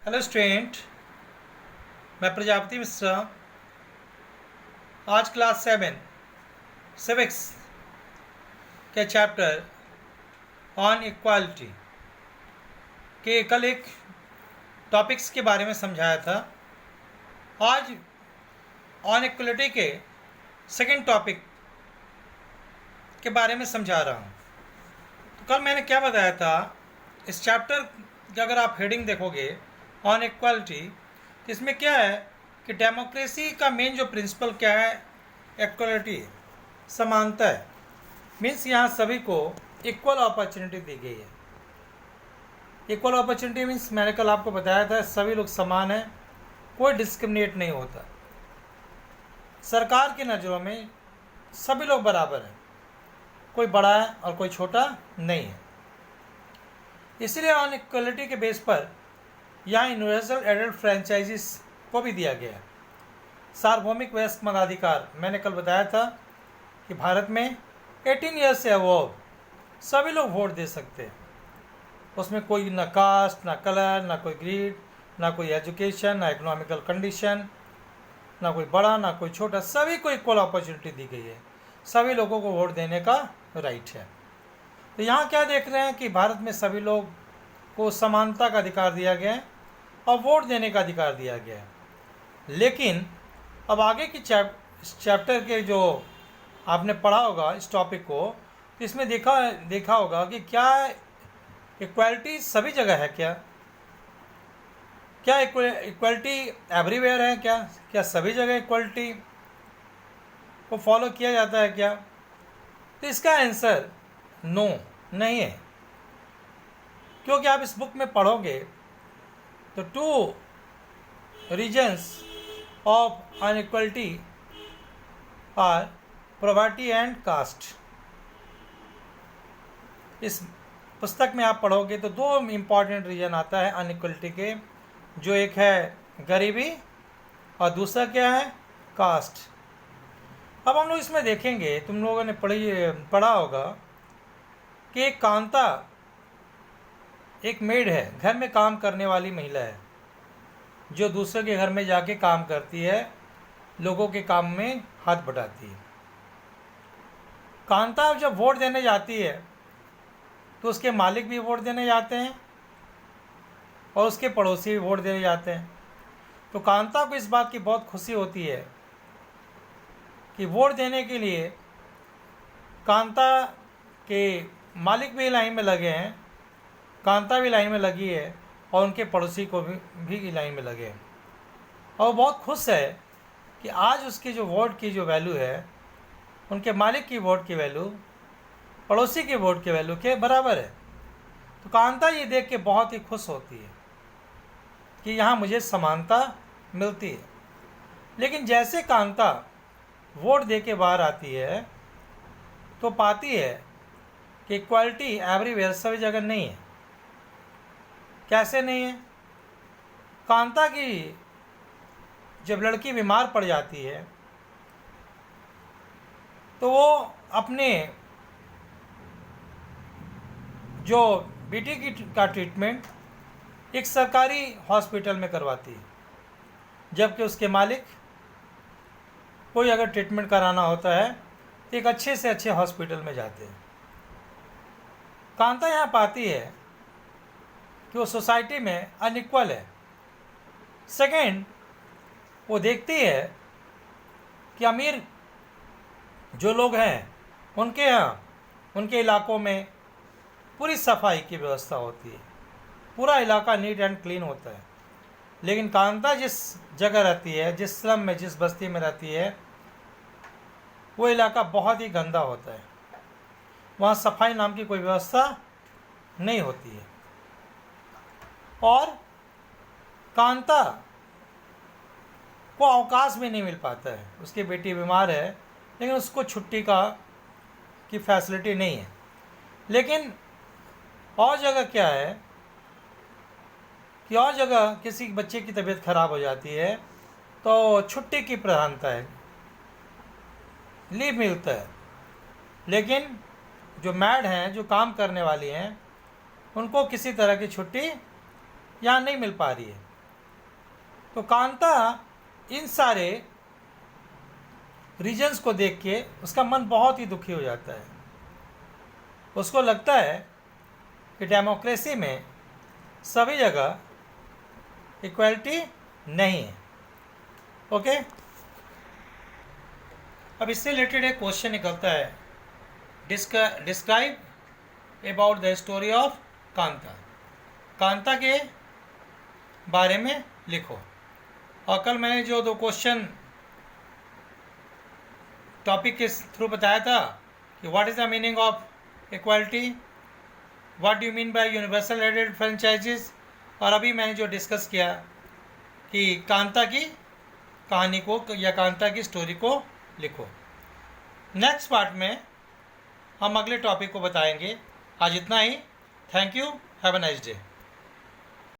Hello student, मैं प्रजापति मिश्रा। आज class 7 civics के चैप्टर ऑन इक्वालिटी के कल एक टॉपिक्स के बारे में समझाया था। आज ऑन इक्वालिटी के सेकंड टॉपिक के बारे में समझा रहा हूँ। तो कल मैंने क्या बताया था, इस चैप्टर की अगर आप हेडिंग देखोगे ऑन इक्वालिटी, तो इसमें क्या है कि डेमोक्रेसी का मेन जो प्रिंसिपल क्या है, इक्वालिटी, समानता है। मीन्स यहाँ सभी को इक्वल अपॉर्चुनिटी दी गई है। इक्वल अपॉर्चुनिटी मीन्स मैंने कल आपको बताया था सभी लोग समान हैं, कोई डिस्क्रिमिनेट नहीं होता। सरकार की नज़रों में सभी लोग बराबर हैं, कोई बड़ा है और कोई छोटा नहीं है। इसलिए ऑन इक्वालिटी के बेस पर यहाँ यूनिवर्सल एडल्ट फ्रेंचाइजिस को भी दिया गया है। सार्वभौमिक वयस्क मताधिकार, मैंने कल बताया था कि भारत में 18 ईयर्स से अबव सभी लोग वोट दे सकते हैं। उसमें कोई ना कास्ट, ना कलर, ना कोई ग्रीड, ना कोई एजुकेशन, ना इकोनॉमिकल कंडीशन, ना कोई बड़ा ना कोई छोटा, सभी को इक्वल अपॉर्चुनिटी दी गई है। सभी लोगों को वोट देने का राइट है। तो यहाँ क्या देख रहे हैं कि भारत में सभी लोग को समानता का अधिकार दिया गया है और वोट देने का अधिकार दिया गया है। लेकिन अब आगे की चैप्टर के जो आपने पढ़ा होगा इस टॉपिक को, तो इसमें देखा होगा कि क्या इक्वालिटी सभी जगह है। क्या इक्वालिटी एवरीवेयर है? क्या सभी जगह इक्वालिटी को फॉलो किया जाता है क्या? तो इसका आंसर नो, नहीं है। क्योंकि आप इस बुक में पढ़ोगे तो 2 reasons of inequality are poverty and caste. इस पुस्तक में आप पढ़ोगे तो 2 इम्पॉर्टेंट रीजन आता है अनइक्वलिटी के, जो एक है गरीबी और दूसरा क्या है, कास्ट। अब हम लोग इसमें देखेंगे, तुम लोगों ने पढ़ा होगा कि एक कांता, एक मेड है, घर में काम करने वाली महिला है, जो दूसरे के घर में जाके काम करती है, लोगों के काम में हाथ बटाती है। कांता जब वोट देने जाती है तो उसके मालिक भी वोट देने जाते हैं और उसके पड़ोसी भी वोट देने जाते हैं। तो कांता को इस बात की बहुत खुशी होती है कि वोट देने के लिए कांता के मालिक भी लाइन में लगे हैं, कांता भी लाइन में लगी है और उनके पड़ोसी को भी लाइन में लगे हैं। और वो बहुत खुश है कि आज उसकी जो वोट की जो वैल्यू है, उनके मालिक की वोट की वैल्यू पड़ोसी की वोट की वैल्यू के बराबर है। तो कांता ये देख के बहुत ही खुश होती है कि यहाँ मुझे समानता मिलती है। लेकिन जैसे कांता वोट दे के बाहर आती है तो पाती है कि इक्वालिटी एवरीवेयर सभी जगह नहीं है। कैसे नहीं है? कांता की जब लड़की बीमार पड़ जाती है तो वो अपने जो बेटी का ट्रीटमेंट एक सरकारी हॉस्पिटल में करवाती है, जबकि उसके मालिक कोई अगर ट्रीटमेंट कराना होता है तो एक अच्छे से अच्छे हॉस्पिटल में जाते हैं। कांता यहाँ पाती है कि वो सोसाइटी में अनइक्वल है। सेकेंड, वो देखती है कि अमीर जो लोग हैं उनके यहाँ, उनके इलाकों में पूरी सफाई की व्यवस्था होती है, पूरा इलाका नीट एंड क्लीन होता है। लेकिन कांता जिस जगह रहती है, जिस स्लम में, जिस बस्ती में रहती है, वो इलाका बहुत ही गंदा होता है। वहाँ सफाई नाम की कोई व्यवस्था नहीं होती है। और कांता को अवकाश भी नहीं मिल पाता है। उसकी बेटी बीमार है लेकिन उसको छुट्टी की फैसिलिटी नहीं है। लेकिन और जगह क्या है कि और जगह किसी बच्चे की तबीयत खराब हो जाती है तो छुट्टी की प्रधानता है, लीव मिलता है। लेकिन जो मैड हैं, जो काम करने वाली हैं, उनको किसी तरह की छुट्टी यहाँ नहीं मिल पा रही है। तो कांता इन सारे रीजन्स को देख के उसका मन बहुत ही दुखी हो जाता है। उसको लगता है कि डेमोक्रेसी में सभी जगह इक्वलिटी नहीं है। ओके, अब इससे रिलेटेड एक क्वेश्चन निकलता है, describe about the story of Kanta. Kanta के बारे में लिखो। और कल मैंने जो 2 क्वेश्चन टॉपिक के थ्रू बताया था कि what is the meaning of equality, what do you mean by universal एडेड फ्रेंचाइजेस, और अभी मैंने जो डिस्कस किया कि कांता की कहानी को या कांता की स्टोरी को लिखो। नेक्स्ट पार्ट में हम अगले टॉपिक को बताएंगे। आज इतना ही। Thank you, have a nice day.